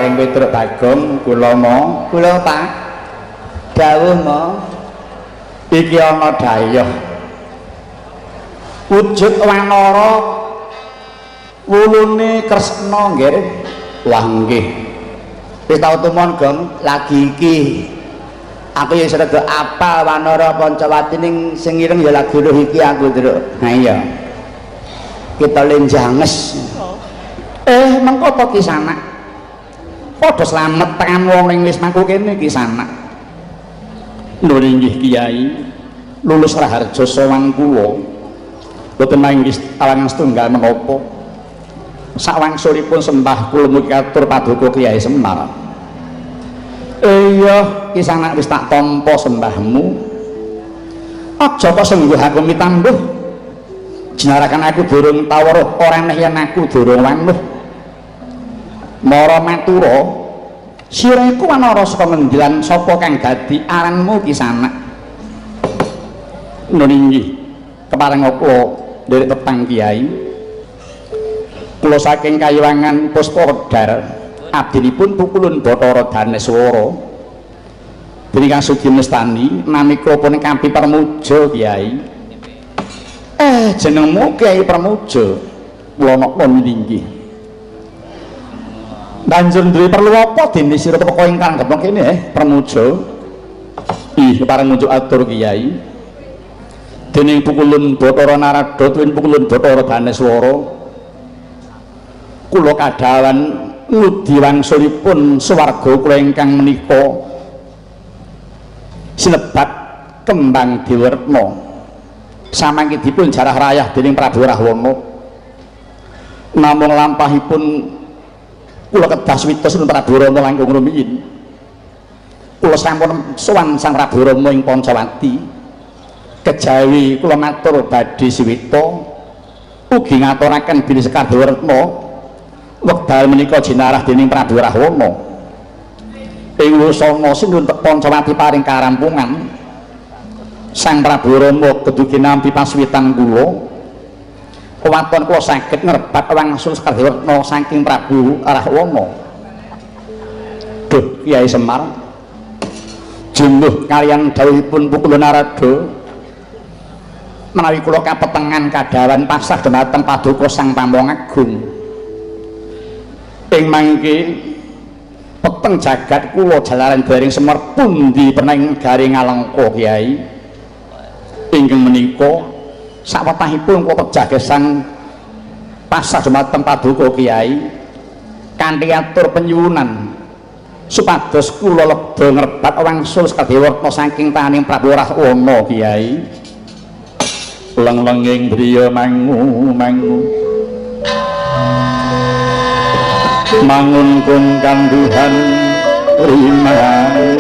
paring Petruk Bagong kula mo kula Pak dawuh mo iki ana dayah wujud wanara wulune Kresna nggih wah nggih wis tau tumon Gong lagi iki aku ya rada apal wanara Pancawati ning sing ireng ya lagi lho iki aku Truk ha iya kita lenjanges mengko to Kisanak padha slamet tekan wong ing wis mangku kene Kisanak lho nggih Kiai lulus raharja sowan kula boten manggis alangan setunggal menapa sawangsulipun sembah kula mugi atur paduka Kiai Semar iya Kisanak wis tak tampa sembahmu aja kok sengguh aku mitambuh jenarakan aku durung taweruh ora neh yen aku durung wanuh mara matura sira iku wanara saka ngendilan sapa kang dadi aranmu Kisanak nggih kepareng kula nderek tepang Kiai kula saking Kayuwangan Puspawedar abdinipun Pukulun Bathara Daneswara dening Kang Sugih Mestani nami kula pun Kampi Permuja Kiai jenengmu Kiai Permuja kula napa nggih banjur duwe perlu apa dene sira teka ingkang getong kene Permuja ih kepareng munjuk atur Kiai dening Pukulun Bathara Narada tuwin Pukulun Bathara Daneswara kula kadhawan ngudi wangsulipun swarga kula ingkang menika sinebat Kembang Dewarna samangkidipun jarah rayah dening Prabu Rahwana namung lampahipun kula kedah swita Sinten Prabu Rama langkung rumiyin kula sampun sowan Sang Prabu Rama ing Pancawati kejawi kula matur badhe swita ugi ngaturaken Bini Sekar Dewarna wekdal menika jinarah dening Prabu Rahwana ing wusana Sinten Pancawati paring karampungan Sang Prabu Rama kedugi nampi paswitan kula waton kula saged ngrebat wangsul Sekar Dewarna saking Prabu Rahwana duh Kiai Semar jumbuh kaliyan dawuhipun Pukulun Narada menawi kula kapetengan kadhawan pasrah dhumateng paduka Sang Pamong Agung ing mangke peteng jagat kula jalaran Daring Semar pundi pening garing Alengka Kiai ingkang menika sawetahipun kula pejah gesang pasrah dhumateng paduka Kiai kanthi atur penyuwunan supados kula lebda ngrebat wangsul Sekar Dewarna saking taning Prabu Rahwana Kiai leng-lenging driya mangu mangun kun kanduhan riman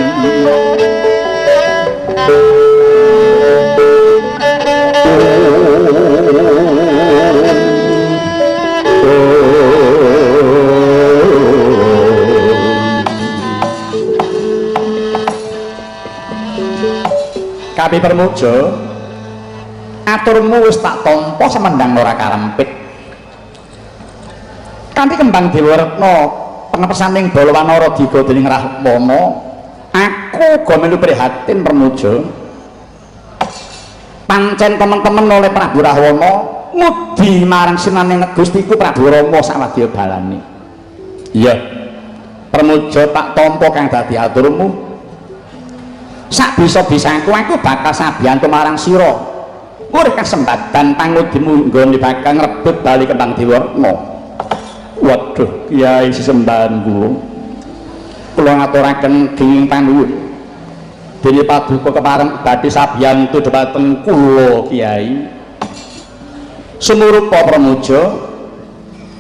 Kampi Permuja aturmu wis tak tampa semendang ora karempit kanthi Kembang Dewarna pengepesaning Balawanara diga dening Rahwana aku uga melu prihatin Permuja pancen temen-temen oleh Prabu Rahwana ngudi marang sinaning Gustiku Prabu Rama sawadya balane iya Permuja tak tampa kang dadi aturmu sak bisa-bisaku aku bakal sabiyantu marang sira urip kasempatan pangudimu nggone bakal ngrebut bali Kembang Dewarna waduh Kiai sesembahan kula ngaturaken dinging panuwun dene paduka kepareng badhe sabiyantu dhumateng kula Kiai sumurupa Permuja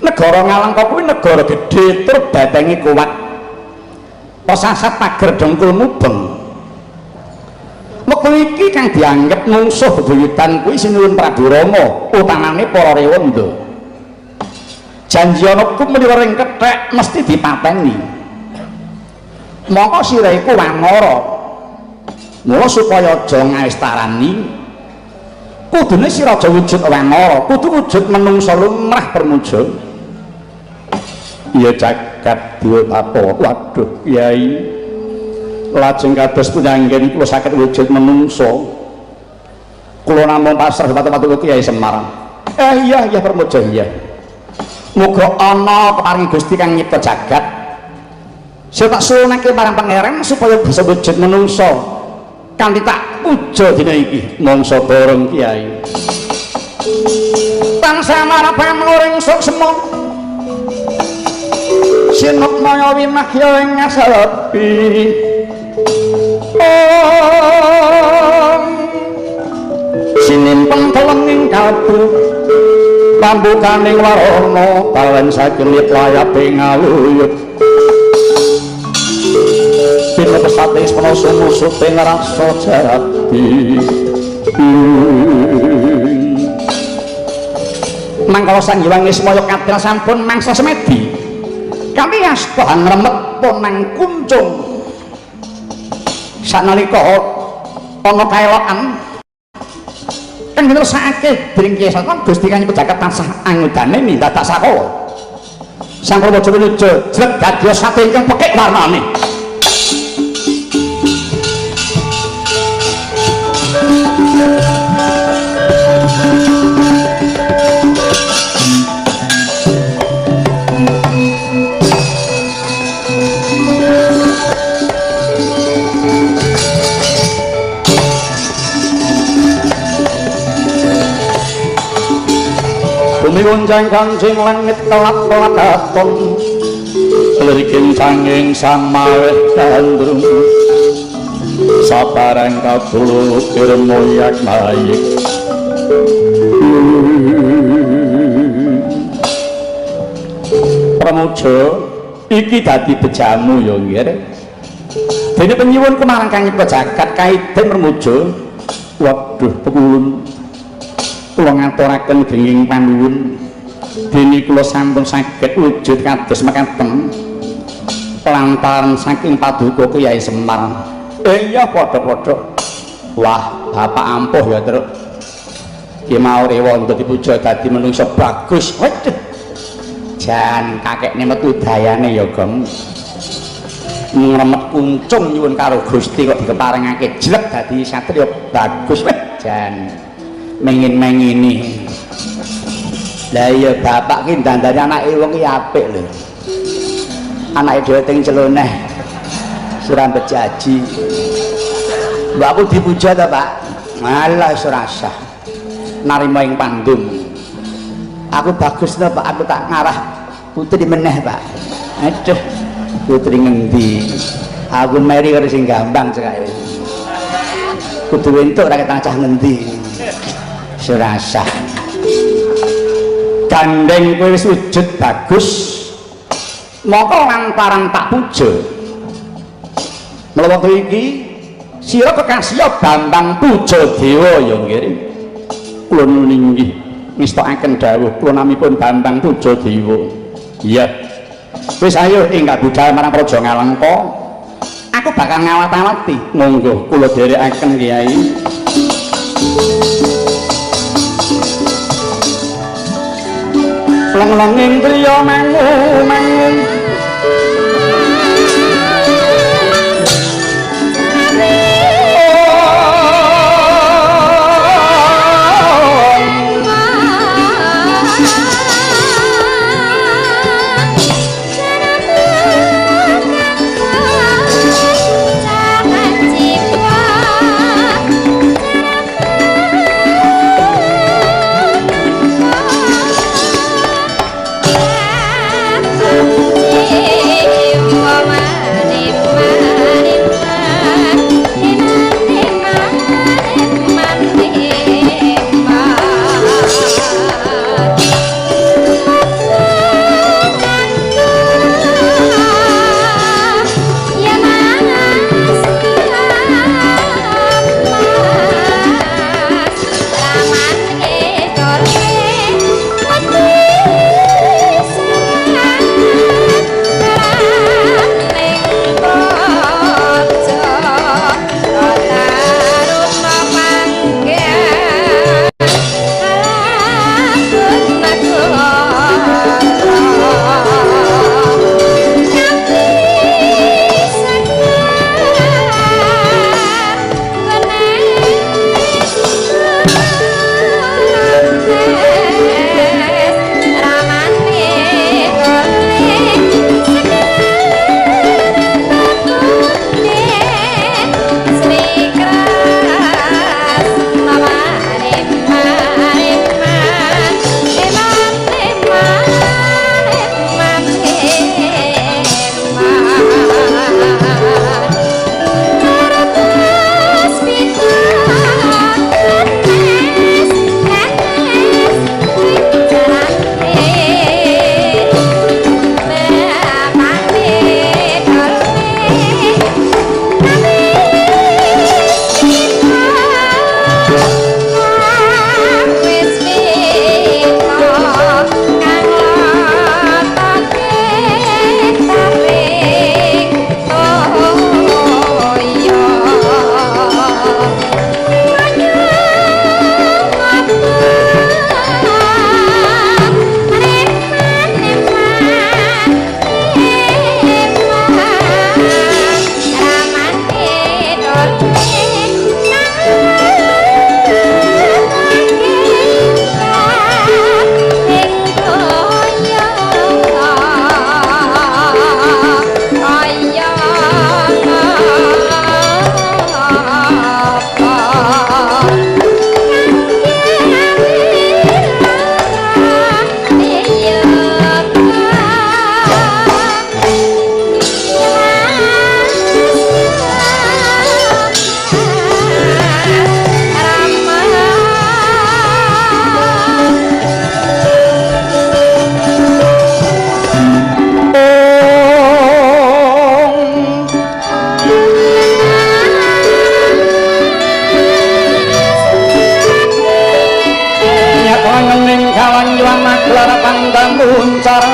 negara Ngalengka kuwi negara gedhe tur batenge kuat posasat pager dengkul mubeng wektu iki kang dianggep mungsuh bebuyutan kuwi Sinuwun Prabu Rama utamane para rewanda janji ana kumriya ring kethek mesti dipateni mongko sira iku wanara mula supaya aja ngaestarani kudune sira aja wujud wanara kudu wujud menungsa lumrah Permuja iya jagat Diwatapa. Waduh Kyai, lajeng kados punanggen kula saged wujud menungso. Kula namung pasrah patu-patu Kyai Semar. Iya Pramoja iya. Muga ana keparing Gusti kang nyipta jagat. Saya tak suwunake marang pangeran supaya bisa wujud menungso kanthi tak puja dina iki. Mongso bareng Kyai. Tansah marapan luring sok semong sinuk maya winahya ing ngasapi sinimpeng telenging kalbu pambukaning warana balen sakenit layape ngaluyut pinepesate spenoso musuhe ngrasa jati mangkala Sang Hyang Ismaya katil sampun mangsa semedi kami asta ngremet ponang kuncung sanalika ana kaelokan kan ngersakake dening Kyai Satam Gusti Kang Pejagat tansah anggotane nindadak sakala Sang Pramoja Wiluja jleb dadi sate ingkang pekik warnane. Gunjang kancing langit kelap-kelap katon lirikin sanging sang maweh gandrung sabarang kabulukir moyak mayik Pramoja iki dadi bejamu ya nggih dene penyuwun kemarang Kang Nyipta Jagat kaiden Pramoja. Waduh pepulun kula ngaturaken genging panuwun dene kula sampun saged wujud kados mekaten lantaran saking paduka Kyai Semar. Iya padha-padha. Wah, bapak ampuh ya, Truk. Ki mau rewa dadi puja dadi manungsa bagus. Waduh. Jan kakekne metu dayane ya, Gong. Ngremet kuncung nyuwun karo Gusti kok dikeparengake jleb dadi satriya bagus. Jan mengin-mengini. Lah iya bapak ki dandane anake wong ki apik lho. Anake dhewe teng celoneh. Surambet jaji. Mbak aku dipuja ta, Pak? Malah iso rasah. Narima ing pandum. Aku bagus to, Pak. Aku tak ngarah putri meneh, Pak. Aduh, putri ngendi? Aku meri karo sing gampang cekae. Kudu entuk ra ketang cah ngendi. Serasa gandeng kowe wis wujud bagus maka lantaran tak puja mula wektu iki sira kekasih Bambang Pujadewa ya nggih kula ninggih ngestakaken dawuh kula namipun Bambang Pujadewa. Iya wis ayo ingkang budal marang Praja Ngalengka aku bakal ngawat-awati monggo kula dherekaken Kyai. Leng-lenging priya mangu-mangu gelar pandang muncar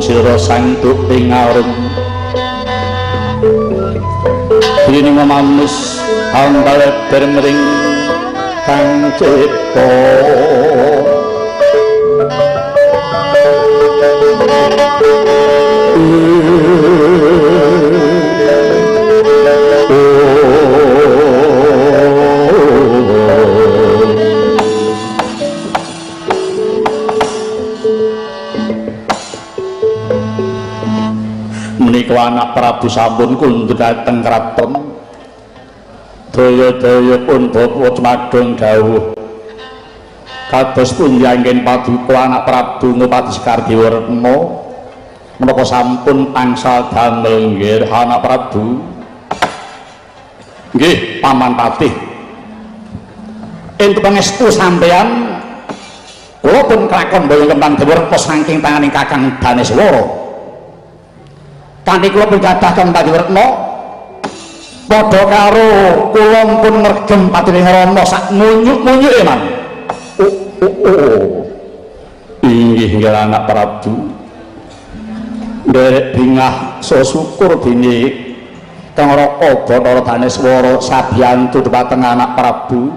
sira sangtuk ing ngarum dene mamanus ambal dermring kang cipta anak Prabu sampun kundhut dhateng kraton daya-daya pun bapa Cemadong dawuh kados pundi anggen paduka anak Prabu Ngupati Sekardiwarna menapa sampun tansah damel nggih anak Prabu nggih paman patih ing pangestu sampeyan kula pun kelakon boyong kembang Dewarta saking tanganing Kakang Daneswara kanthi kula pigadah kang Padiwerna padha karo kula pun ngregem Patining Rama sak munyuk-munyuke man. Inggih nggih anak Prabu. Nderek bingah syukur dene Kang Raka Bathara Daneswara sabiyantu dhateng anak Prabu.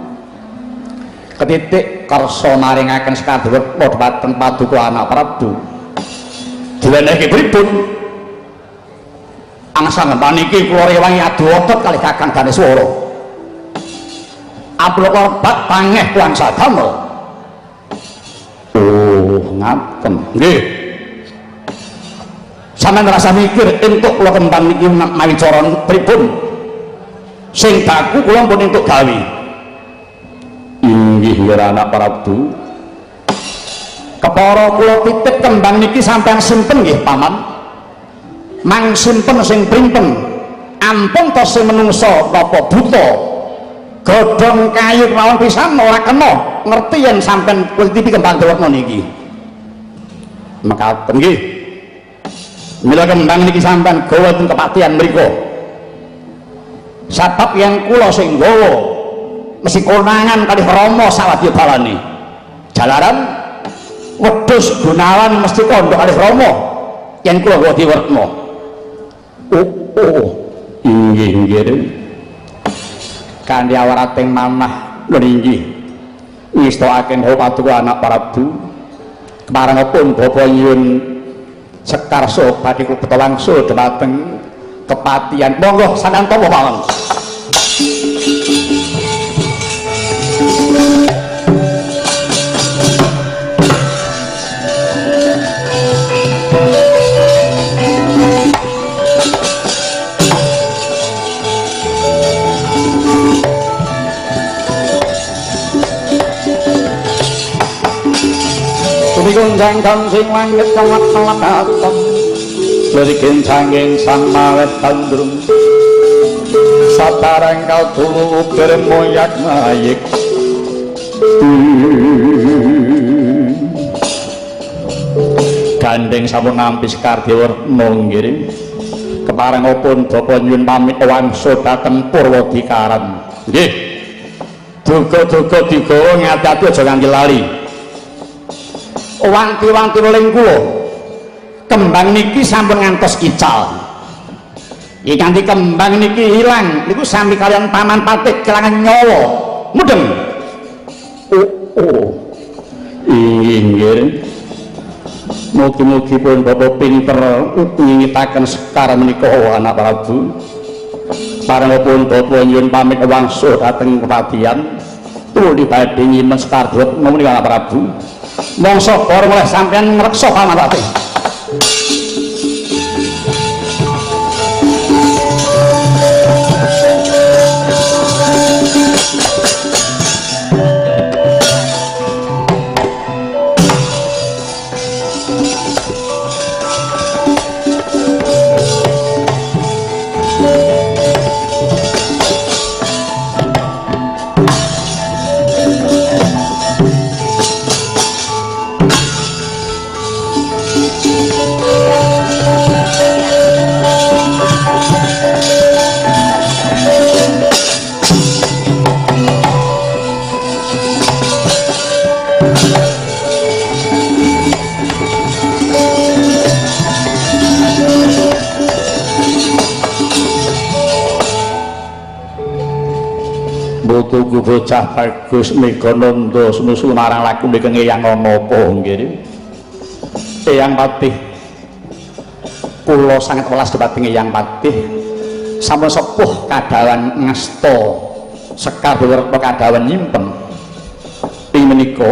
Ketitik kersa maringaken Sekardiwarna dhateng paduka anak Prabu. Diwenehke pripun? Angsang paniki kula rewangi adu otot kalih Kakang Daneswara. Ampun korbat pangeh kuang sadamel. Oh, ngaten. Nggih. Sampeyan rasa mikir entuk kula kembang niki mawi cara pripun? Sing baku kula pun entuk gawe. Inggih anak Prabu. Kepara kula titip kembang niki sampeyan simpen nggih paman. Mang simpen sing printen ampun to sing menungso napa buta godhong kayu mawon pisan ora kena ngerti yen sampean kulitipi kembang Dewarna niki mekaten nggih mila kembang niki sampean gawa teng kepatihan mriku sebab yang kula sing gawa mesti konangan kalih Rama sawadya balane jalaran wedhus Gunawan mesti kandha kalih Rama yen kula gawa Dewarna. Inggih nggih kanthi awarating manah nggih ngestakaken paduka anak Prabu keparengipun bapa nyuwun Sekarso badhe kula wangsul dhateng kepatihan monggo sanantama mawon. Gunjang kang sing langit kelap-kelap atom lirikin sanging sang mawet tandrum sabarang kau tulu ukir moyak mayik Gandeng sampun nampi Sekar Dewarna nggih. Keparengipun bapa nyuwun pamit wangsul dhateng Purwadikaran. Nggih. Duga-duga digawa ngati-ati aja nganti lali. Wanti-wanti weling kula. Kembang niki sampun ngantos ical. Kanthi kembang niki ilang niku sami kalian Paman Patih kelangan nyawa. Mudeng. Inggih. Mugi-mugi pun Bapak pinter ngingitaken Sekar menika anak Prabu. Parengipun Bapak nyuwun pamit wangsul dhateng kepatihan. Tuli badhe nyimen Sekar Dewarna menika anak Prabu. Mongso para mulih sampeyan ngreksa Paman Patih. Tugu bocah bagus mega nanda sumusu marang laku mriki Eyang ana apa nggih. Eyang Patih kula sanget welas dhumateng Eyang Patih sampun sepuh kadawan ngasta Sekar Dewarna kadawan nyimpen ing menika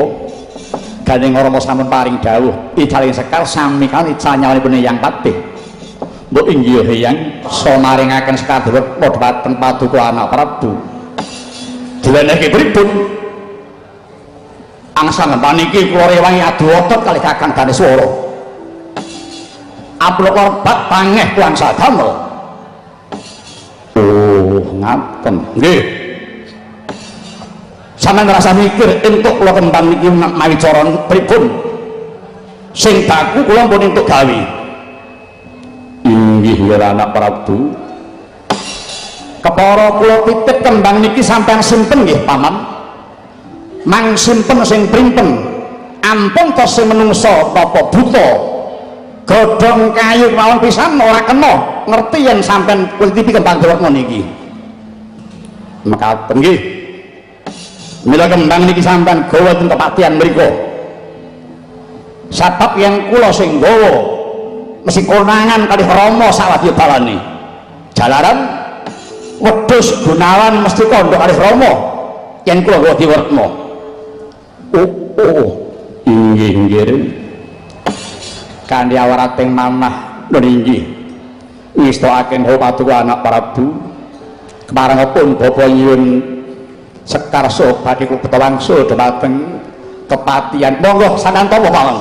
Gandeng Rama sampun paring dawuh icaling Sekar sami kali ical nyawanipun Eyang Patih. Mbok inggih Eyang so maringaken Sekar Dewarna dhumateng paduka anak Prabu. Diwenehke pripun? Angsal paniki kula rewangi adu otot kalih Kakang Daneswara. Ampun korbat pangeh kuangsa damel. Oh, ngaten. Nggih. Sampeyan ngrasa mikir entuk kula kembang niki mawi cara pripun? Sing baku kula pun entuk gawe. Inggih anak Prabu. Kepara kula titip kembang niki sampeyan simpen nggih Paman. Mang simpen sing primpen. Ampun to sing menungsa apa buta. Godhong kayu mawon pisan ora kena ngerti yen sampeyan kulitipi kembang Dewarna niki. Mekaten nggih. Mila kembang niki sampeyan gawa teng kepatihan mriku. Sebab yang kula sing gawa mesti konangan kalih Rama sawadya balane. Jalaran wedhus Gunawan mesti kandha kalih Rama yen kula gawa Dewarna. Inggih. Kanthi awarating manah nggih ngistakaken paduka anak Prabu. Keparengipun bapa nyuwun Sekar so badhe kula wangsul dhumateng kepatihan. Monggo sanantama mawon.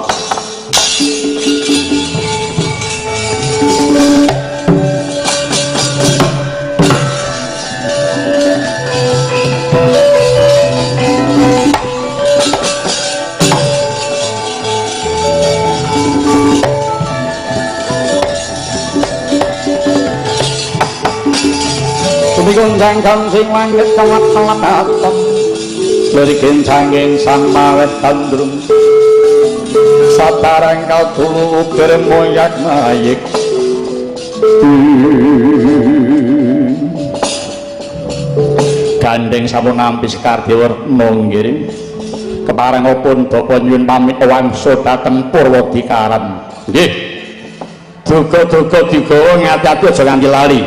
Gunjang kang sing langit telat-telat dateng lirikin sanging sang mawet tandrum sabarang kau tulu ukir moyak mayik Gandeng sampun nampi Sekar Dewarna nggih. Keparengipun bapa nyuwun pamit wangsul dhateng Purwadikaran. Nggih. Duga-duga digawa ngati-ati aja nganti lali.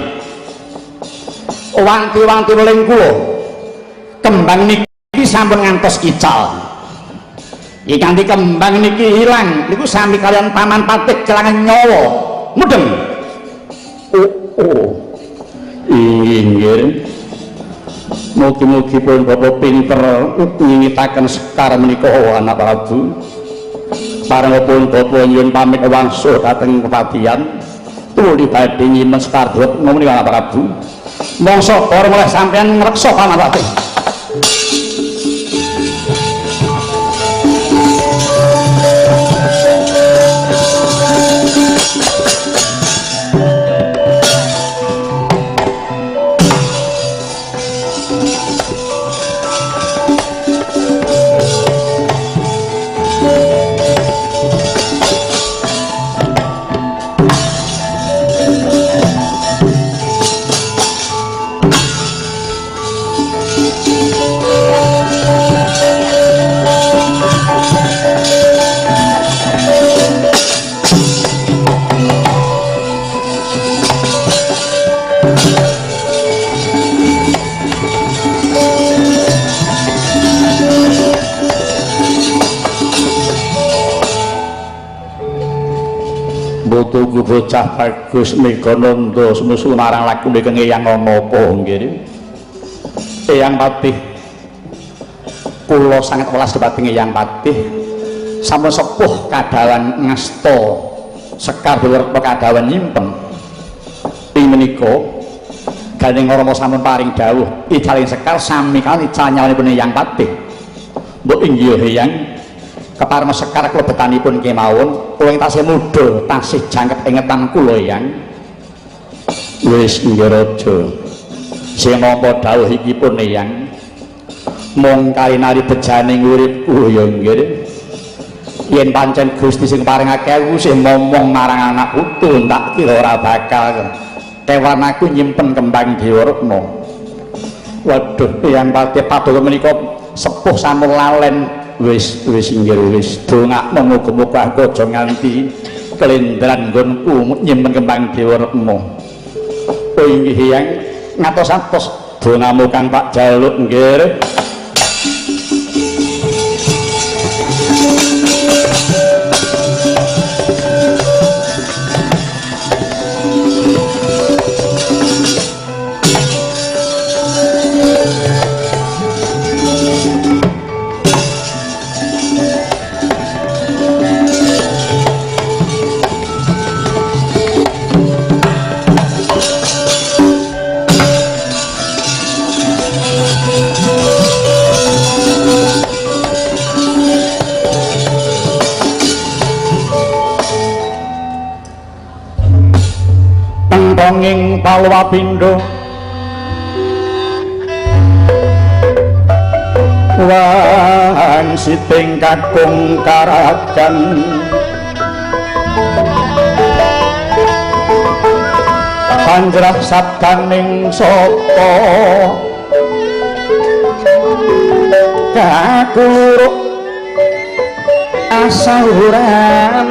Wanti-wanti weling kula kembang niki sampun ngantos ical. Kanthi kembang niki ilang niku sami kalian Paman Patih kelangan nyawa. Mudeng. Inggih. Mugi-mugi pun Bapak pinter ngingitaken Sekar menika anak Prabu. Parengipun Bapak nyuwun pamit wangsul dhateng kepatihan. Tuli badhe nyimen Sekar Dewarna menika anak Prabu. Mongso para mulih sampeyan ngreksa Paman Patih. tuku bocah bagus mega nanda semusu marang lakune keng Eyang ana apa nggih. Eyang Patih kula sanget welas dhumateng Eyang Patih sampun sepuh kadawan ngasta Sekar Dewerta kadawan nyimpen ing menika Ganing Rama sampun paring dawuh icaling Sekar sami kaliyan ical nyawanipun Eyang Patih. Mbok inggih Eyang kepareng Sekar klebetanipun kemawon kula tasih mudha tasih jangkep ingetan kula Eyang. Wis inggih raja. Sing nampa dawuh iki pun Eyang mung kalinari bejaning uripku ya nggih. Yen pancen Gusti sing paringake aku sing momong marang anak putu tak kira ora bakal kewan aku nyimpen kembang Dewarna. Waduh Eyang Patih paduka menika sepuh sampun lalen. Wis inggih wis dongakno muga-muga aku aja nganti kelendran nggonku nyimpen kembang Dewarna. Oh inggih Eyang ngatos-atos dongamu Kang Pak Jaluk nggih. Ing Palwapindo wangsiting kakung karajan panjrah sabdaning sapa kakuluruk asahuran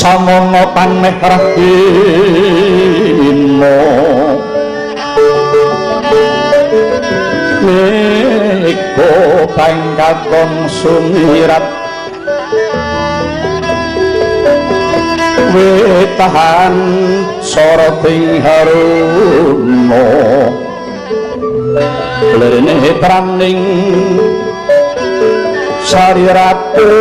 samono paneh rahino meko pangkaton sumirat wetahan soroting haruno lerene praning sari ratu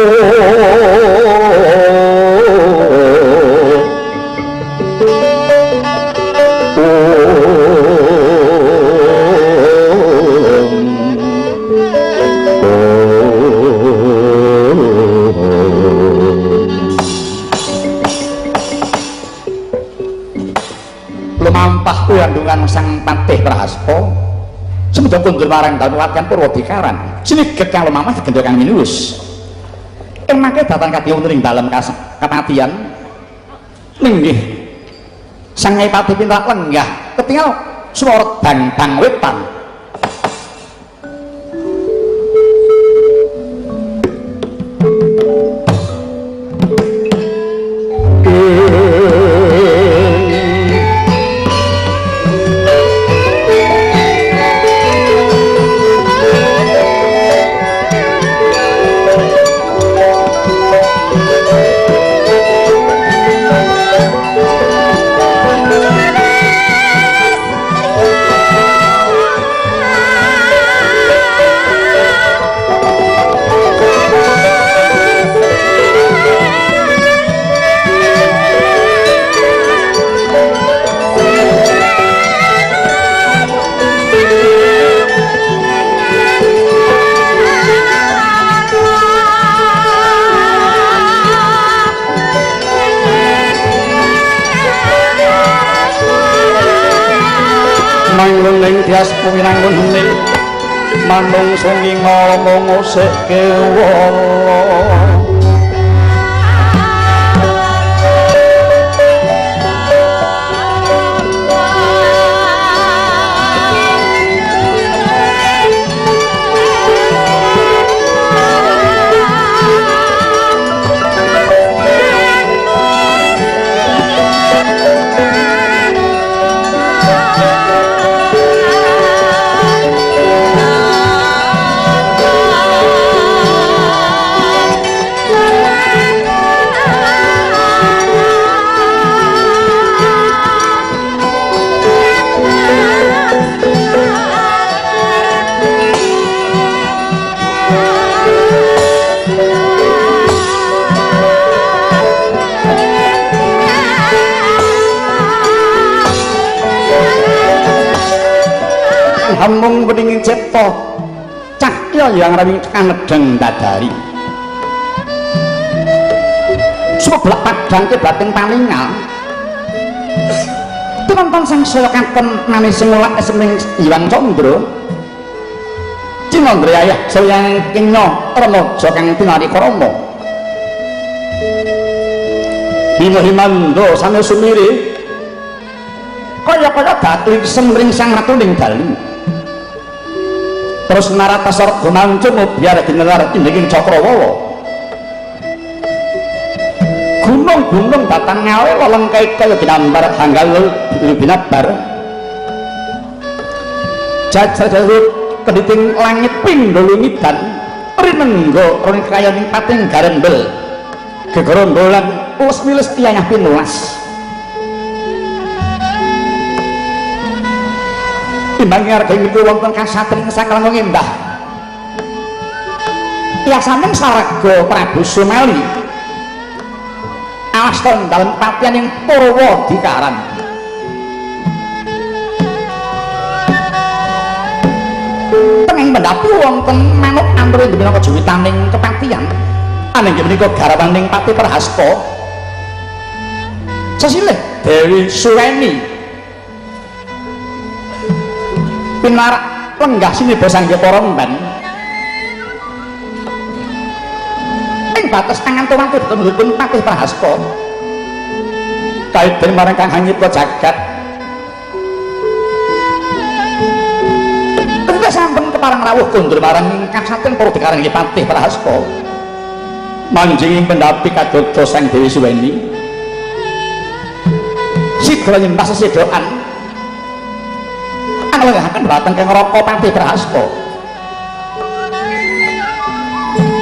lumampah kuyandungan Sang Patih Prahasta semedya kundur marang Danuwargan Purwadikaran siniget kang lumampah digendha kang minus emake datang kadya ing dalem kematian ninggih Sang Nyai Patih pintak lenggah ketingal swara bang-bang wetan Tias puminang muni manung sungi ngomong usike wala hamung peningin cipta cahya yang rawing kanedeng dadari sebelak padang ke batin paningal tonton sang saya katon manis semulak seming Iwan Condro Cinondri ayah saya kino Remojo kang tinari koromo Hino himando sami sumiri kaya-kaya datu semring sang ratu ning dalu terus narata sorga mancung biar dinelar inding Cakrawawa gunung-gunung batang ngawe lelengkai kaya dinambar hanggal binabar jajar-jajar kediting langit pindolo ngidan rinenggo roning krayaning pating garendel gegerondolan ules-miles tiyanyah pinulas timbang ngarep niku wonten kasatring sakelang ngembah yasaning Saraga Prabu Sumali aston dalem patian yang Purwadikaran tenging mendapi wonten manuk antara dina kejuwitaning kepatian aning menika garawaning Pati Prahasta sesilih Dewi Suweni pinarak lenggah sineba sangga para mban ing batas tangan tuwati temulipun Pati Prahasta kaiden marang kang hanyipta jagat tentu sampun keparang rawuh kondur marang ingkang saking Purwadikaran inggih Pati Prahasta manjing pendapi kadodo sang Dewi Suweni sidra nyembah sesedoan anglengaken dhateng kang Raka Pati Prahasta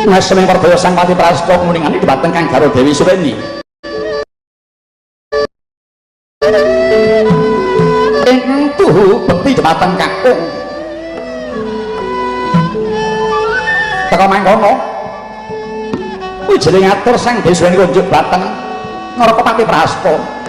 Nasmeng Pardaya sang Pati Prahasta kemuningane dhateng kang Garo Dewi Suweni ing tuhu bekti dhateng kakung teka mangkono kuwi jeneng ngatur sang Dewi Suweni kunjuk dhateng Raka Pati Prahasta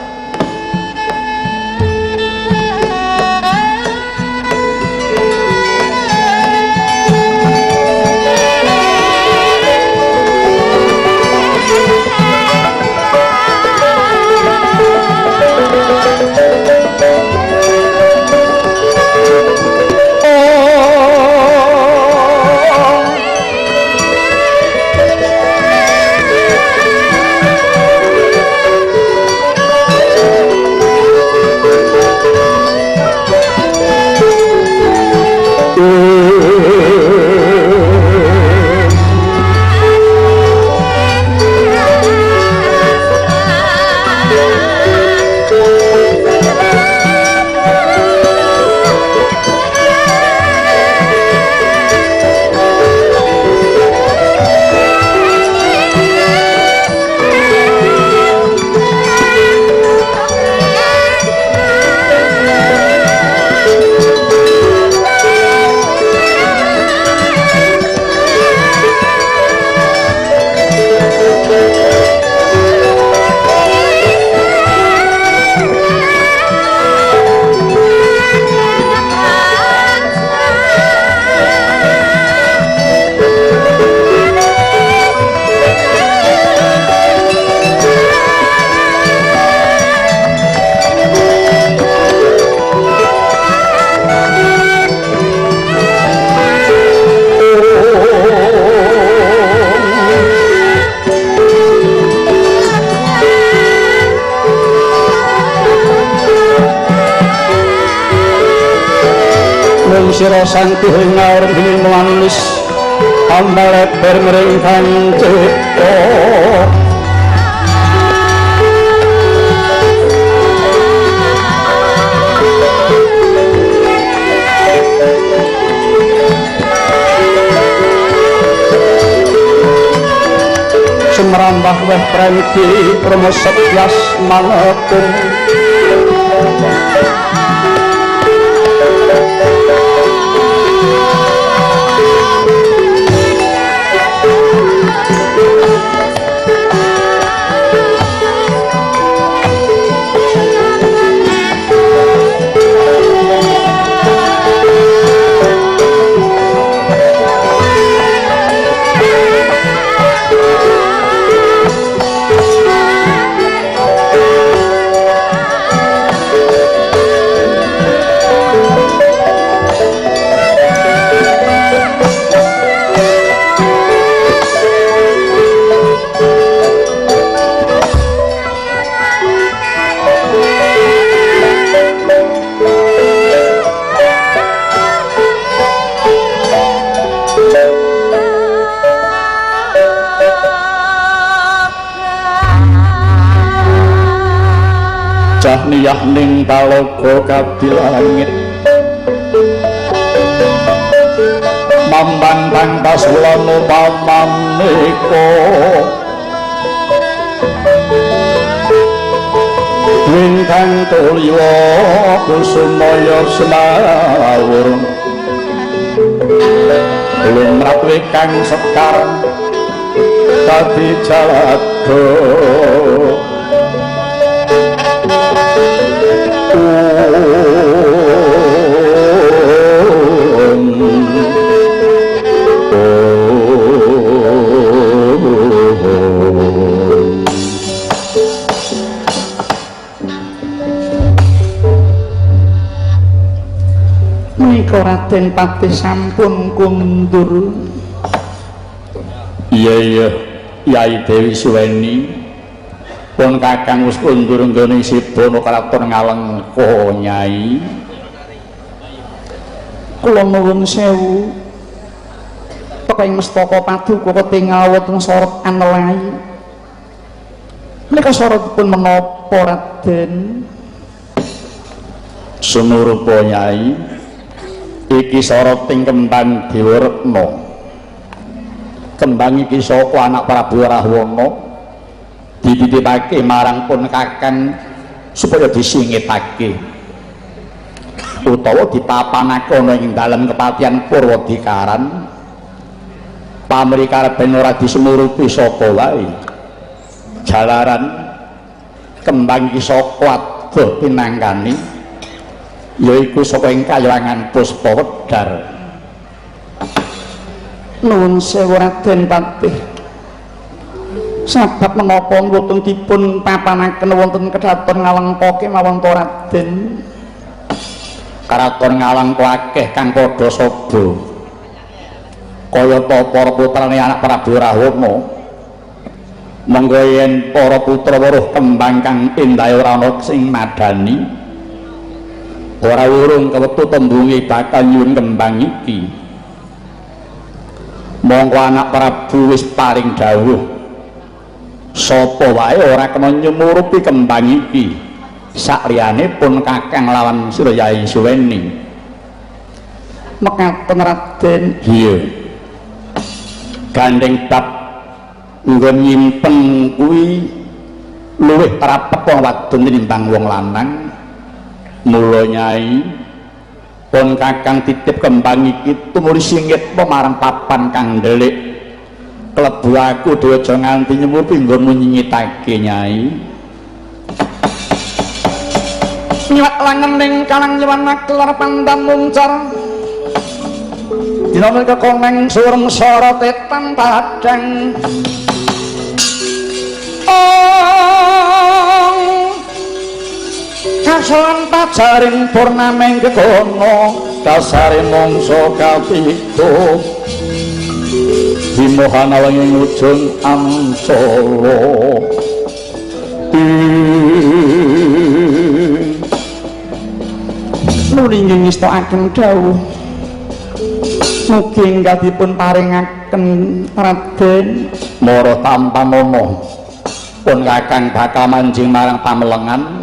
sira santi hingar hing manis ambale permering cipta sumrambah weh prenti promosetyas manapun niyah ning talaga kadilangit mambantang pasulana pamaneka wingkang tulya kusumaya semawur lumrap kang sekar dadi jalaga menika Raden Patih sampun kundur. Iya Yai Dewi Suweni pun kakang wis kundur nggone Sibono Kraton Ngalengka Nyai. Kula nuwun sewu teka ing mestaka paduka ketingal wonten sorot anelai menika sorotipun menapa Raden? Sumurupa Nyai iki soroting kembang Dewa Retna. Kembang iki saka anak Prabu Rahwana dititipake marang pun kakang supaya disingitake utawa ditapanake ana ing dalem kepatihan Purwadikaran pamrih ben ora disemurupi sapa wae jalaran kembang iki saka adoh pinanggani yaiku saka ing kayangan Puspawedar. Nuwun sewu Raden Patih. Sabab menapa mboten dipun papanaken wonten Kraton Ngalengka kemawon to Raden? Kraton Ngalengka akeh kang padha sabda. Kaya ta para putrane anak Prabu Rahwana. Monggo yen para putra weruh kembang kang endahe ora ana sing madani. Ora urung kewetu tembunge bakal nyuwun kembang iki. Monggo anak Prabu wis paring dawuh sapa wae ora kena nyumurupi kembang iki sakliyane pun kakang lawan Suryai Suweni. Mekaten Raden. Iya gandeng bab nggon nyimpen kuwi luwih prapet wong wadon tinimbang wong lanang. Mula Nyai pun kakang titip kembang iki tumuli singit marang papan kang ndelik klebu aku dhewe aja nganti nyumurupi nggonmu nyingitake Nyai. Nyuwak langen ning kalang nyewana kelar pandam muncar dina menika koneng surem sorote tanpadang kasolan pajaring purnameng kekono dasare mangsa kapito dimohana wenging ujung amsala nulingi ngestakaken dawuh mugi enggak dipun paringaken Raden. Mara tampa mono pun kakang bakal manjing marang pamelengan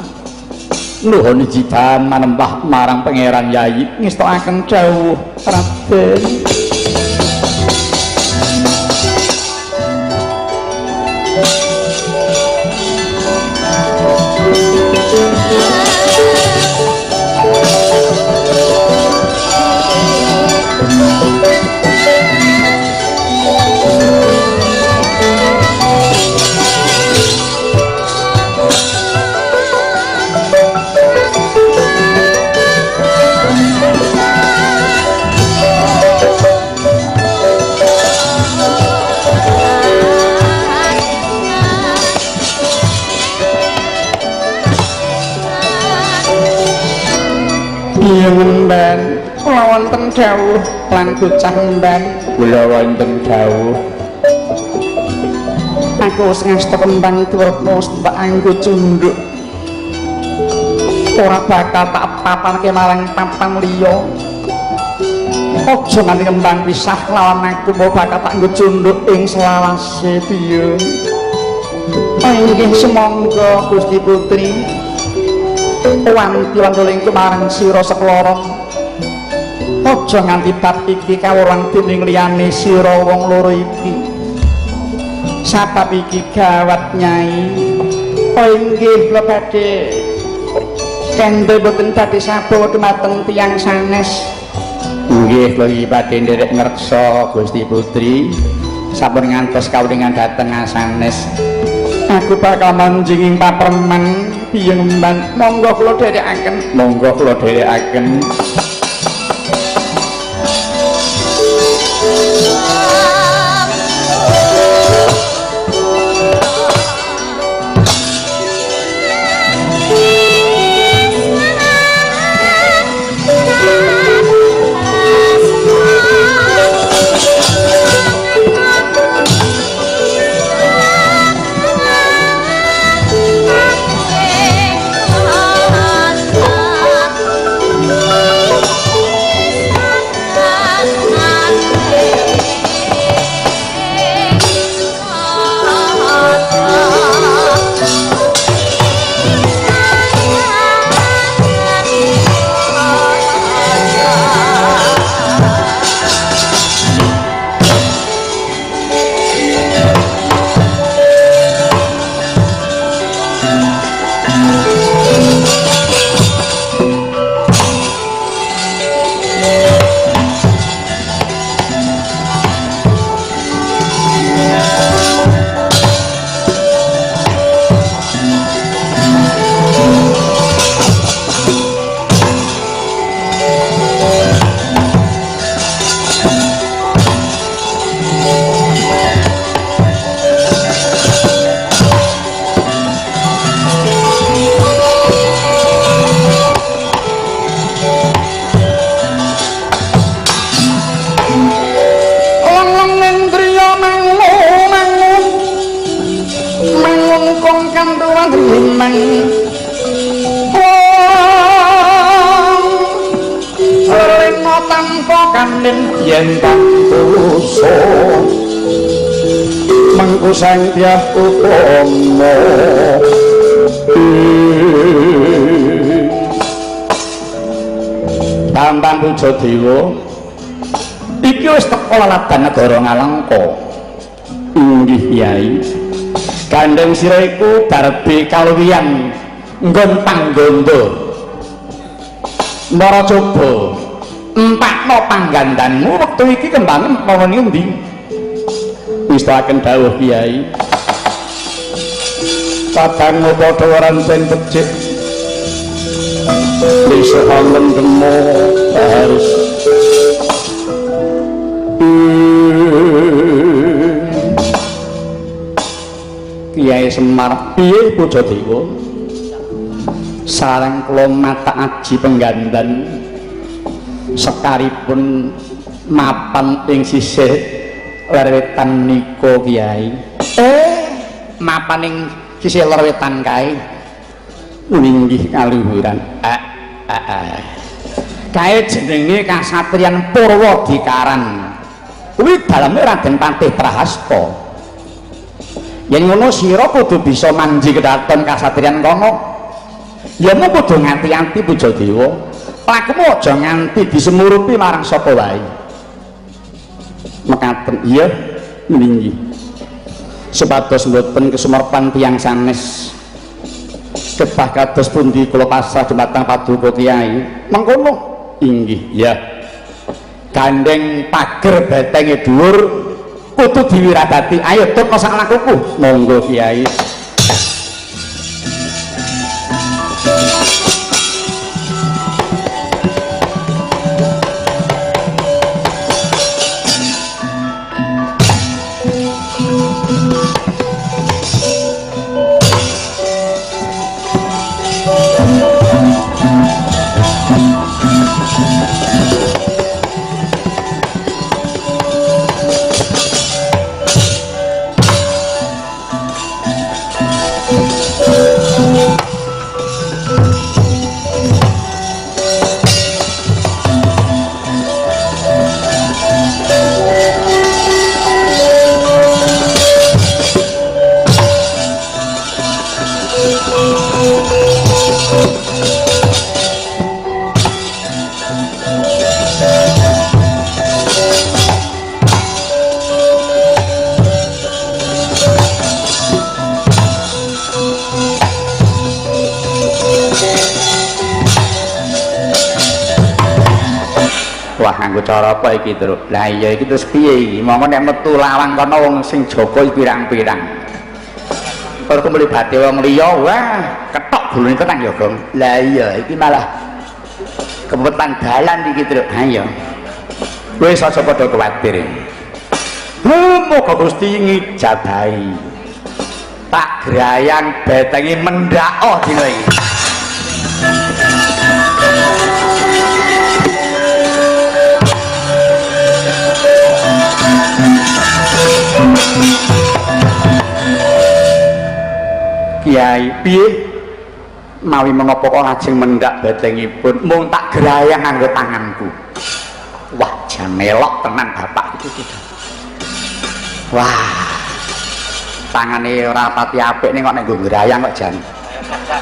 nuhun jidan manembah marang pangeran Yayi ngestakaken dawuh Raden. Mben kula wonten dawuh lan bocah mben kula wonten dawuh aku wis ngasta kembang Duratna mbak anggo cunduk ora bakal tak papanke marang papan liya aja nganti kembang pisah lawan aku mau bakal tak nggo cunduk ing selawase piye inggih semangga Gusti Putri wanti-wantuling kumarang sira sekloro aja nganti bab iki kawruang dening liyane sira wong loro iki sabab iki gawat Nyai oh inggih kula badhe kende boten badhe sabawa dumateng tiyang sanes nggih kula iki badhe nderek ngreksa Gusti Putri sampun ngantos kawulingan dhateng sanes aku bakal manjinging papreman piyemban monggo kula dherekaken yen pangkuso mengku sang tiah utama Bambang Pujadewa iki wis teko laladan negara Ngalengka inggih Kyai gandeng sira iku darbe kaluwihan nggon panggondo Mbara coba empakno panggandanmu wektu iki kembange mawa ngendi wistakaken dawuh Kyai kadang padha waranten becik bisa ngendemo harus Kyai Semar piye Pujadewa sareng kula mata aji penggandan sekaripun mapan ing sisih lerwetan nika Kyai mapan ing sisih lerwetan kae ninggih kaluhuran kae jenenge kasatriyan Purwadikaran kuwi daleme Raden Pantih Prahasta yen ngono sira kudu bisa manji kedaton kasatriyan kono ya mung kudu nganti-anti Pujadewa lakumu aja nganti disemurupi marang sapa wae mekaten iya ninggih sepados mboten kesumerpan tiyang sanes kebah kados pundi kula pasrah dumateng paduka Kyai mengkono inggih ya gandeng pager betenge dhuwur kudu diwiradati ayo tur sak lakuku monggo Kyai Wah, nganggo cara apa iki, Truk? Lah iya iki terus piye iki? Monggo nek metu lawang kono wong sing jaga pirang-pirang. Kok mlibate wong liya, wah, ketok gulune tenang ya, Gong. Lah iya iki malah kebetan dalan iki, Truk. Ha iya. Wis aja padha kuwatir. Muga Gusti ngijabahi. Tak grayang betengi mendhako dina iki. Kiai piye mawi menapa kok lajeng mendak bedengipun mung tak grayang nganggo tanganku. Wah, jan melok tenan bapak itu. Wah, tangane ora pati apik ning kok nek nggo grayang kok jan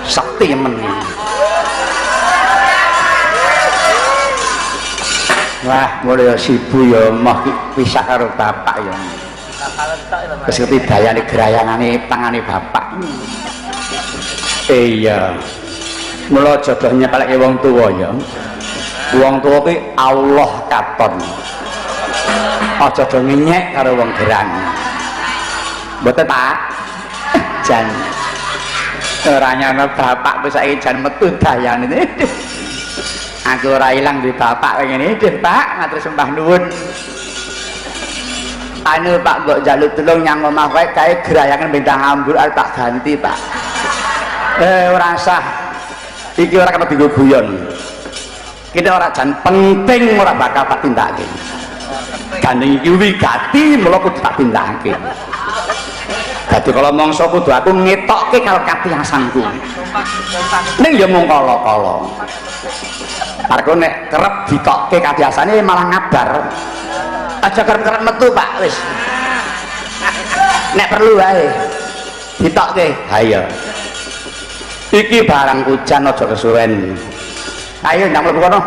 sekti men. Wah, mulya sibu ya moh pisah karo bapak ya. Wis ketidayane grayangane tangane bapak. Iya. Mula jodoh nyepeleke wong tuwa ya. Wong tuwa kuwi Allah katon. Aja do ngenyek karo wong gerang. Mboten Pak. Jan ora nyana bapak wis saiki jan metu dayane. Aku ora ilang di bapak ngene iki, Pak. Matur sembah nuwun. Anu Pak mbok njaluk tulung nyang omah wae kae grayangan bintang ambur arep tak ganti, Pak. Ora sah. Iki ora kena dienggo guyon. Kene ora jan penting ora bakal tak tindakake. Gandeng iki wigati mula kudu tak tindakake. Dadi kala mangsa kudu aku ngetokke karo katiyasanku. Ning ya mung kala-kala. Aku nek kerep ditokke katiasane malah ngabar. Aja kerep-kerep metu Pak wis. Nek perlu wae ditokke. Ha iya. Iki barang hujan aja kesuwen. Ayo ndang mlebu kono.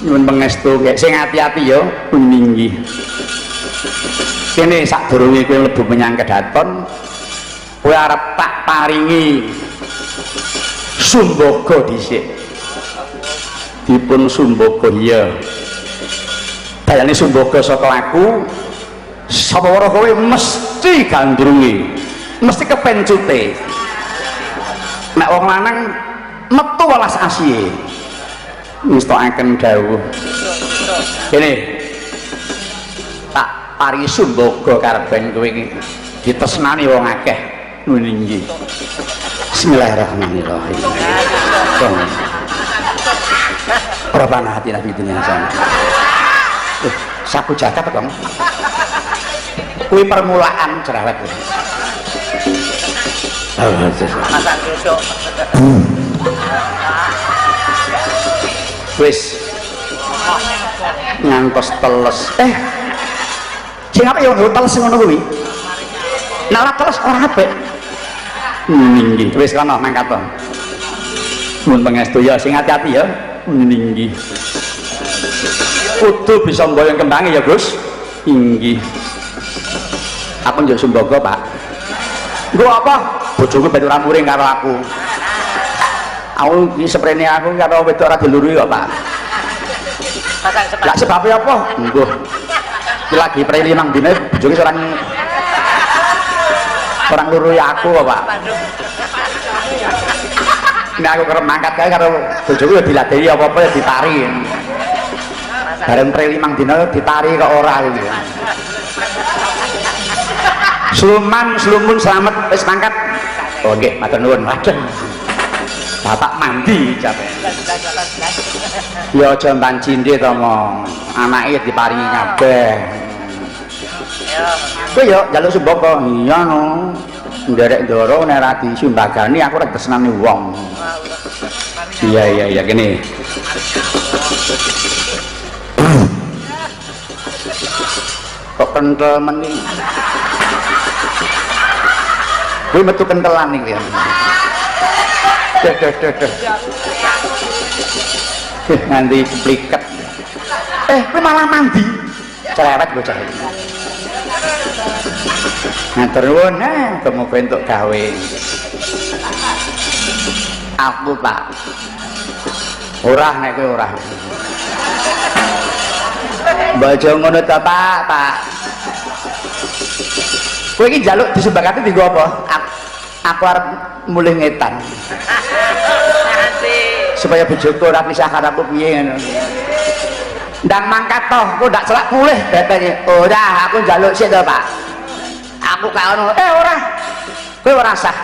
Nyuwun pangestu sing ati-ati ya ninggi. Kene sadurunge kowe mlebu menyang kedaton, kowe arep tak paringi sumbaga dhisik. Dipun sumbaga iya. Dayane sumbaga saka aku, sapa ora kowe mesti gandrunge, mesti kepencute. Nek wong lanang metu welas asihe. Ngestokaken dawuh. Kene. Tak paringi sumbaga karepen kowe iki ditresnani wong akeh nuninggi. Bismillahirrahmanirrahim. Rabbana atina fid dunya hasanah. Saku jagat Kang. Kuwi permulaan cerewet. Masak duduk. Wis ngantos teles. Sing apa ya teles ngono kuwi? Nek ora teles ora apik. Nggih, wis kono mangkat to. Mun pangestu ya sing ati-ati ya. Nggih. Kudu bisa mboyong kembange ya, Gus. Inggih. Apa njuk sumbaga, Pak? Nggo apa? Bojoku ben ora muring karo aku. Aku iki seprene aku karo wedok ora dilurui kok, Pak. Lah sebabnya apa? Nggo. Iki lagi pre 5 dina bojoku orang lurui aku kok, Pak. Nek aku kerep mangkat kae karo bojoku ya diladeni apa-apa ya ditari. Bareng pre 5 dina ditari kok ora iki. Slumun selamat wis mangkat. Oh nggih, matur nuwun. Waduh. Bapak mandi capek. Ya aja mban cindhe to mo. Anake diparingi kabeh. Kowe yo njaluk sumbaga. Iya no. Nderek ndoro nek ra disumbagani aku ora tresnani wong. Iya kene. Kok kental meni. Kowe metu kentelan iki ya. Deh. Nganti pliket. Kowe malah mandi. Cerewet bocah iki. Matur nuwun, semoga entuk gawe. Aku, Pak. Ora nek kowe ora. Baca ngono ta, Pak, Pak. Kowe iki njaluk disumbangake dienggo apa? Aku arep mulih ngetan. Supaya bojoku ora pisah karo aku piye ngono. Ndang mangkat toh, kok ndak celak mulih bebeke. Ora, aku njaluk sik to, Pak. Aku gak ono. Ora. Kowe ora sah.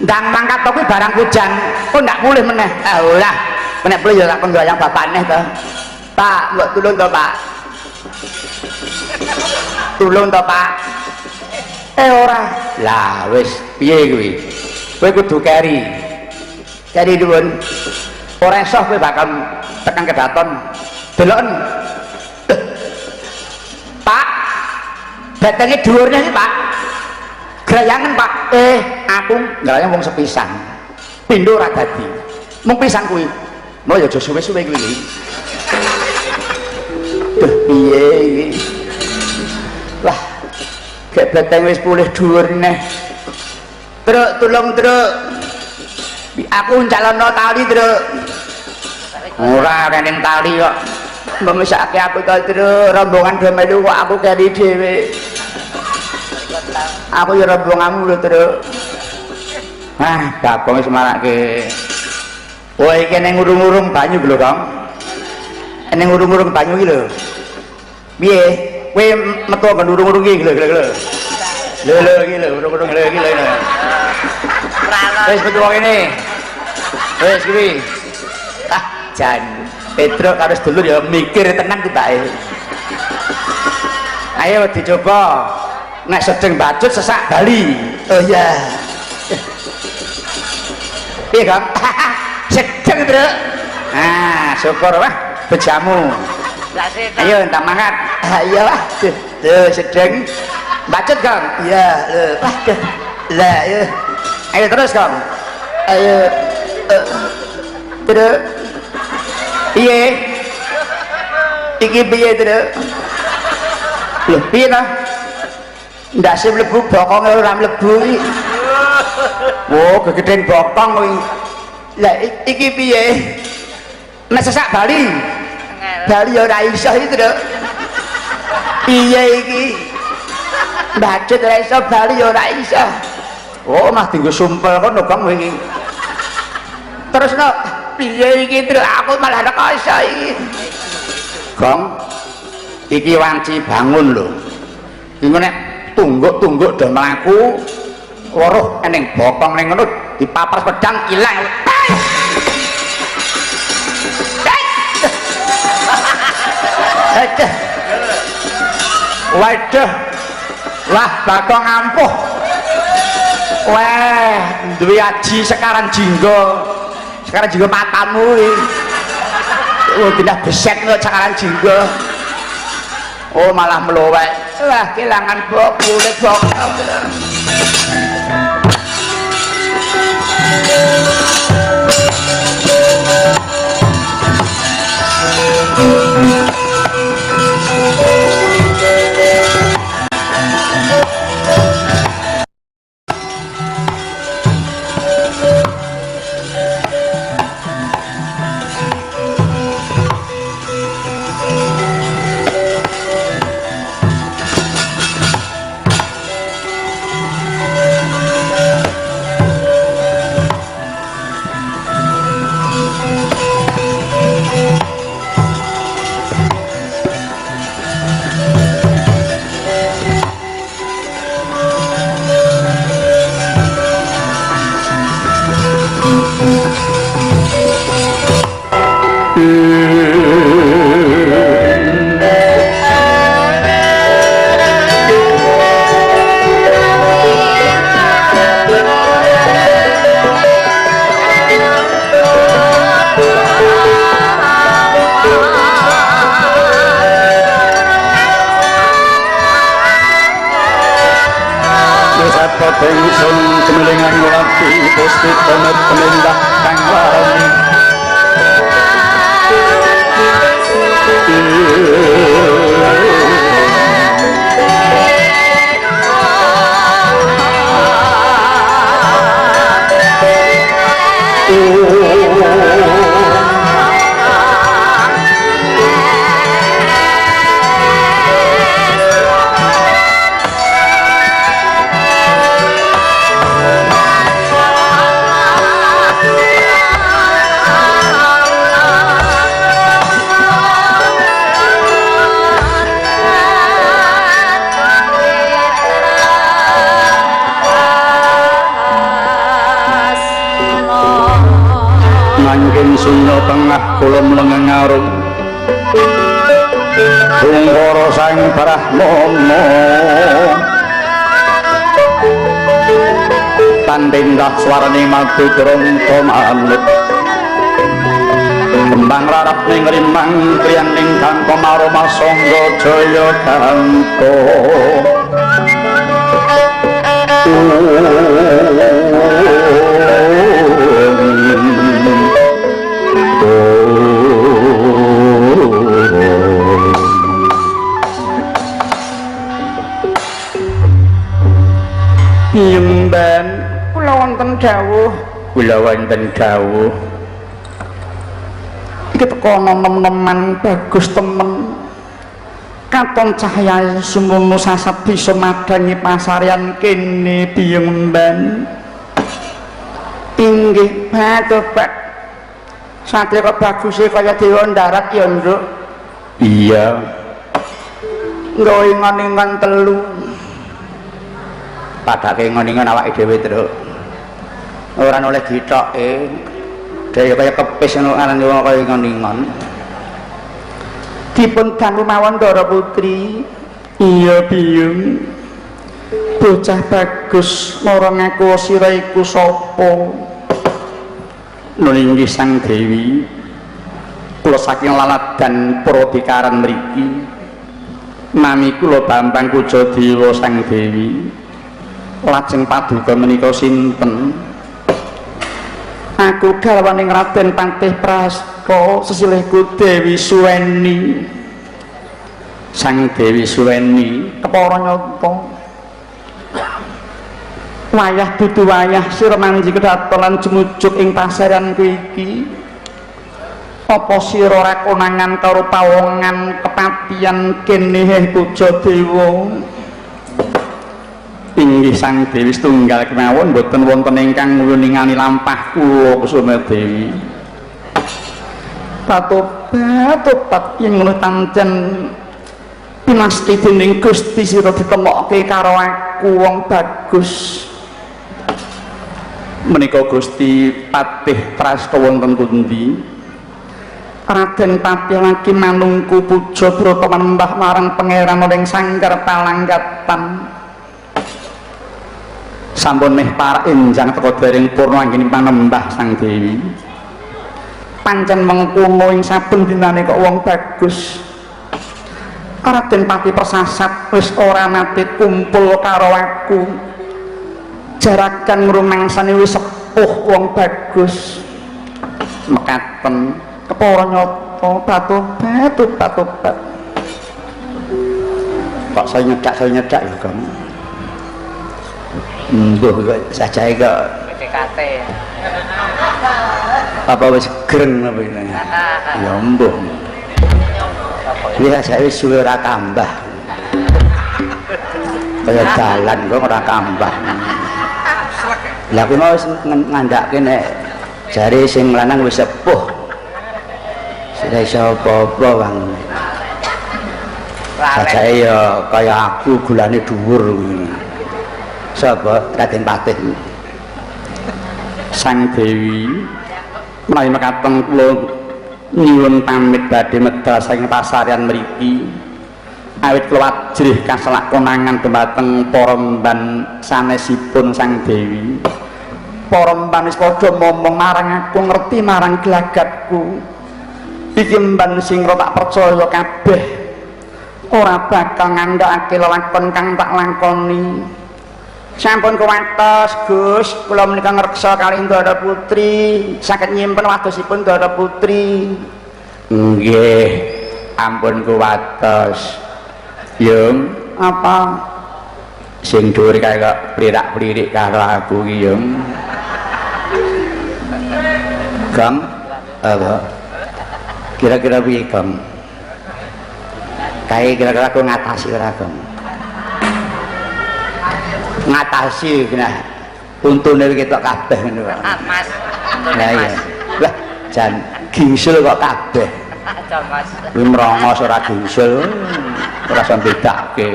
Ndang mangkat to kuwi barang pujan, kok ndak mulih meneh. Ora. Nek perlu ya tak penggoyang bapakne to. Pak, mbok tulung to, Pak. Tulung to, Pak. Ora. Lah wis piye kuwi? Kowe kudu keri. Keri nuwun. Ora iso kowe bakal tekan kedaton. Deloken. Pak. Batenge dhuwurne iki, Pak. Grayangan, Pak. Aku ngrayang wong sepisan. Pindho ora dadi. Mung pisan kuwi. Mulai aja suwe-suwe kuwi. Duh piye iki? Wah. Gek bateng wis pulih dhuwur neh. Truk tulung truk. Aku calonno tali truk. Ora kening tali kok. Memisake aku to truk, rombongan do melu kok aku keri dhewe. Aku ya rombonganmu lho truk. Ah, Bagong wis marake. Oh iki ning urung-urung banyu lho, Kang. Ning urung-urung banyu iki lho. Piye? Kowe metu nggon urung-urung iki lho. Lho iki lho, urung-urung lho iki lho. Wis metu kene. Wis kuwi. Ah, jan Pedro karo sedulur ya mikir tenan tibake. Ayo dicoba. Nek sedeng bacut sesak Bali. Oh iya. Piye, Kang? Sedeng, Bro. Ah, syukur wah bejamu. Ayo entar mangkat. Iya wah. Tuh sedeng. Bacut, Kang. Iya, wah. Lah, ayo. Ayo terus, Kang. Ayo. Terus. Piye? Iki piye, Terus? Lho, piye ta? Ndak sing mlebu bokonge ora mlebu iki. Oh, gegeden bokong kuwi. Lah iki piye? Nek sesak Bali. Bali ora iso iki, Truk. Piye iki? Bacut ora iso Bali ora iso. Oh, mah dienggo sumpel kono, Bang iki. Terus no, piye iki, Truk? Aku malah ora iso iki. Gong, iki wanci bangun lho. Iki nek tungguk-tungguk do mlaku weruh eneng bokong ning ngono dipapras pedang ilang. Waduh. Lah Bagong ampuh. Wah, duwe aji sekarang jinggo. Sekarang jinggo matamu iki. Oh, pindah beset kok sekarang jinggo. Oh, malah melowek. Wah, kelangan kulit bokong. Ingsun kemelingan ngulati Gusti pemet pemindah kang wani saking sunya tengah kula mlengeng arum Tungkara sang Brahmana tandingdah swarane madu drangka manut kembang rarap ning rimang kriyan ning kangka maroma sangga jaya kanto Piyemban kula wonten dawuh iki teko nom-noman bagus temen katon cahya sumono sasat bisa madangi pasaryan kene Piyemban inggih Bapak satya kok baguse kaya dewa darat ya Nduk iya nggo ingon-ingon telu padake ngon-ngon awake dhewe Truk ora oleh ditoke dhewe kaya kepis ngono aran wong kaya ngon-ngon dipun dangu mawon Ndara Putri iya Biyung bocah bagus marang aku sira iku sapa nuling Sang Dewi kula saking laladan Pradikaran mriki nami kula Bambang Kujadewa Sang Dewi lajeng paduka menika sinten aku garwaning Raden Pantih Prasto sesilihku Dewi Suweni Sang Dewi Suweni kepara nyata wayah dudu wayah sira manji kedatolan jumujuk ing pasaran iki apa sira ora konangan karo pawongan kepatian kene Kujadewa inggih Sang Dewi setunggal kemawon boten wonten ingkang ningani lampah kula Kusuma Dewi Patobat yen ngono pancen pinasti dening Gusti sira ditemokke karo aku wong bagus menika Gusti Patih Prasta wonten pundi Raden Patih lagi manungku puja brata manembah marang pangeran ing Sangkar Palanggatan sampun meh para enjang teka dereng purna anggen panembah Sang Dewi pancen mengkono ing saben dinane kok wong bagus Raden Patih Persasat wis ora nate kumpul karo aku jarakan ngrumangsani wis sepuh wong bagus mekaten kepara nyata batobat kok saya nyedak ya kamu mbuh sajae kok PDKT apa wis greng apa ini ya mbuh lihat saya wis suwe ora kambah kaya dalan kok ora kambah lah kuwi mau ngandhake nek jare sing lanang wis sepuh sudah iso apa-apa Bang sajae ya kaya aku gulane dhuwur kuwi sapa Raden Patih Sang Dewi menawi mekaten kula nyuwun pamit badhe medal saking pasaryan mriki awit kula wajrih kaselak konangan dhumateng para mban sanesipun Sang Dewi para mban wis padha momong marang aku ngerti marang gelagatku iki mban sing tak percaya kabeh ora bakal ngandhakake lelakon kang tak lakoni sampun kuwatos Gus kula menika ngreksa kalih Ndara Putri saged nyimpen wadosipun Ndara Putri nggih ampun kuwatos Yung apa sing dhuwur kae kok plirak-plirik karo aku iki Yung Gang apa kira-kira piye Gang kae kira-kira aku ngatasi ora Gang ngatasi kena untune ketok kabeh ngono kok. Mas. Lah iya. Lah jan gingsul kok kabeh. Aja Mas. Kuwi merongos ora gingsul. Ora sampe bedake.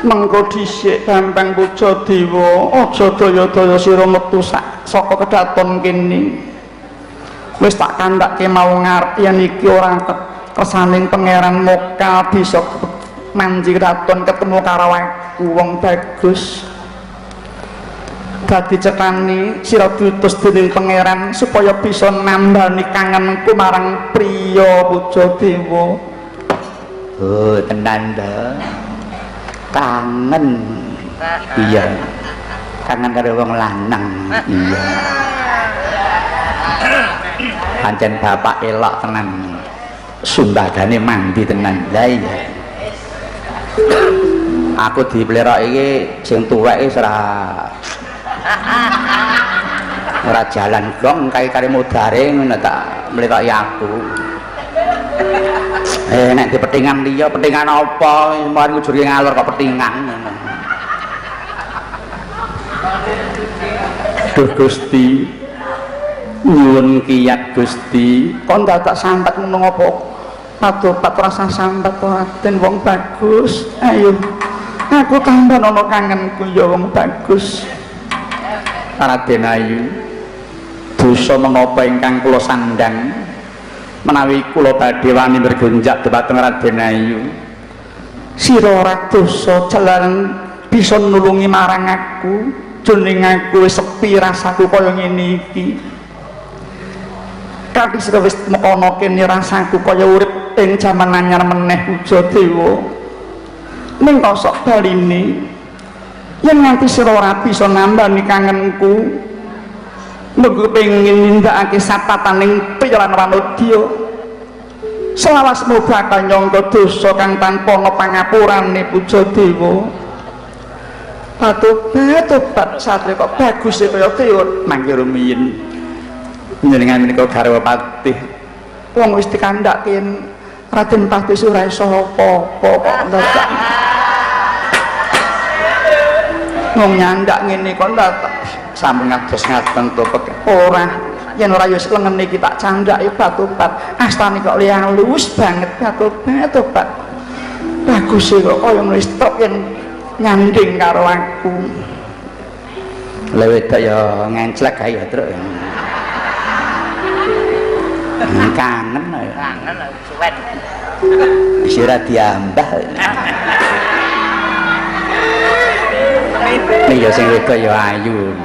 mengko dhisik Bambang Kujadewa aja daya-daya sira metu saka kedaton kene wis tak kandhake mau ngarep yen iki ora kersaning pangeran Mokal bisa manji raton ketemu karo aku wong bagus dadi cekani sira diutus dening pangeran supaya bisa nambani kangenku marang priya Pujadewa. Oh tenan to kangen iya kangen karo wong lanang iya pancen bapak elok tenan sumbagane mandi tenan lah iya aku dipelera iki sing tuwek wis ora jalan gong kare mudare ngono tak mleroki aku nek di petingan liya petingan apa mari ngujurke ngalor kok petingan ngono duh Gusti nyuwun kiyat Gusti kon dadak sambat ngono apa patopat rasa sambat Raden wong bagus ayo aku tambah ana kangenku ya wong bagus Raden Ayu dosa menapa ingkang kula sandang menawi kula badhe wani bergonjak dhumateng Raden Ayu sira ora dosa jalaran bisa nulungi marang aku jroning aku wis sepi rasaku kaya ngene iki kanthi sira wis ana kene rasaku kaya urip ing jaman anyar meneh Pujadewa ning kosok baline yen nganti sira ora bisa nambani kangenku mugo pengin nindakake sapataning piyaran wanudya selawasmu bakal nyangka dosa kang tanpa ana pangapurane Pujadewa tobat satria kok bagus e kaya teot mangke rumiyin njenengan menika garwa patih wong wis dikandhake Raden Patih ora iso apa-apa kok dadak ngomong nyandak ngene kok dadak sampun ngados ngaten to ora yen ora yo lengen iki tak candhake batobat astane kok halus banget batobat bagus e kok kaya wis tok yen nyanding karo aku lewet ya ngenclek ae ya truk kangen suwet wis ora diambah iki ya sing wedok ya ayu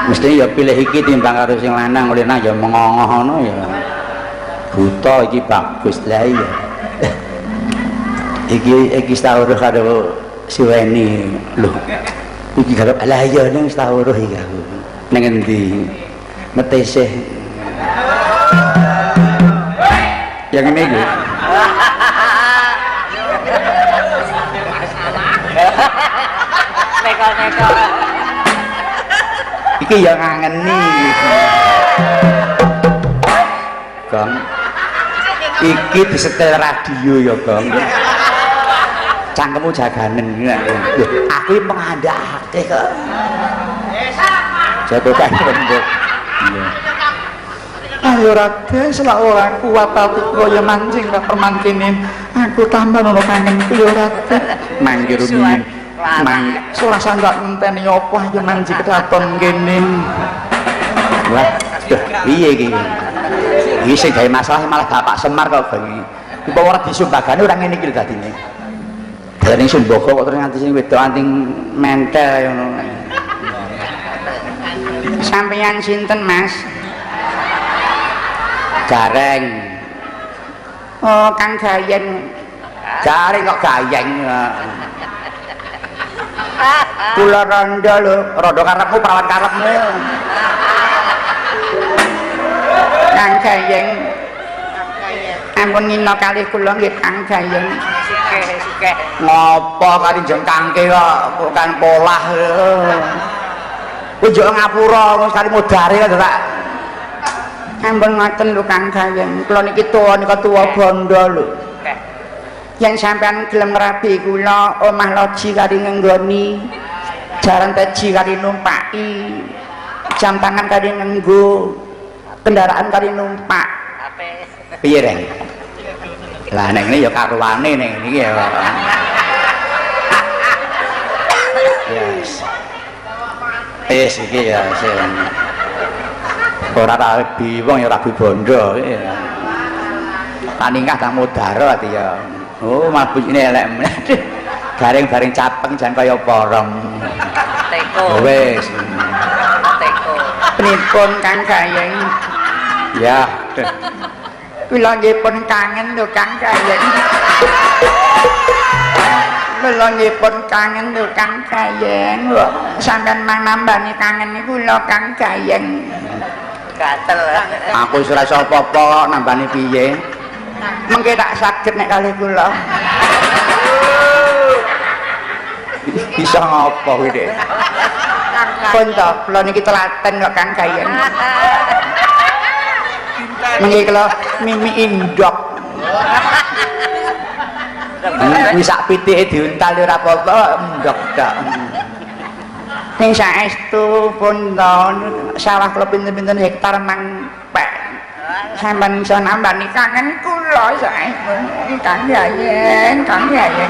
mesti ya pilih iki timbang karo sing lanang oleh nang ya mengongoh ngono ya buta iki bagus lah ya iki stawuruh karo si Weni lho iki karo lah ya ning stawuruh iki aku ning endi metesih yang ini iki neko iki ya ngangeni Gong iki disetel radio ya Gong cangkemmu jaganen aku iki mengandhake kok jago kan rembug ayo Raden selak ora kuat atiku ya mancing kok permangkene aku tambah ono kangenku ya Raden mangke rumiyin mang ora sandak ngenteni apa ya manji kedaton kene wah piye iki iki sing gawe masalah malah Bapak Semar kok bengi apa ora disumbagane ora ngene iki dadine dalane Sumbaga kok terus nganti sing wedok anting mentel ngono sampeyan sinten Mas Gareng oh Kang Gayeng Gareng kok Gayeng kula randa lho randa karepmu perawan karepmu Kang Gayeng ampun ngina kalih kula nggih Kang Gayeng sikeh ngopo kali jengkangke kok bukan polah kuwi yo ngapura wis kali modare kok tak ampun ngoten lho Kang Gayeng kula niki tuwa nika tuwa bondo lho yen sampean gelem rabi kula omah loji kali ngenggoni jaran teji kali numpaki jam tangan kali ngenggo kendaraan kali numpak piye reng lah nek ngene ya karuane ning iki ya yes iki ya sing ora rabi wong ya rabi bondo paningkah tak mudhara ati ya oh mabuk ini elek garing-garing capeng jan kaya porong teko wis teko Pripun Kang Gayeng? ya Kula nggih pun kangen lho Kang Gayeng. Kula nggih pun kangen lho Kang Gayeng. Sampeyan mang nambani kangen niku lho Kang Gayeng. gatel aku wis ora iso apa-apa nambani piye Mengke tak saged nek kalih kula. bisa ngopo kuwi Dik Pun to, kula niki telaten kok Kang Gayeng. Mengke kula mimi indok. wis sak pitike diuntal ora apa-apa ndok tok Ning saestu pun to sawah kula pinten-pinten hektar mang pek. Sampeyan iso nambani kangen kula saestu Kang Gayeng, Kang Gayeng.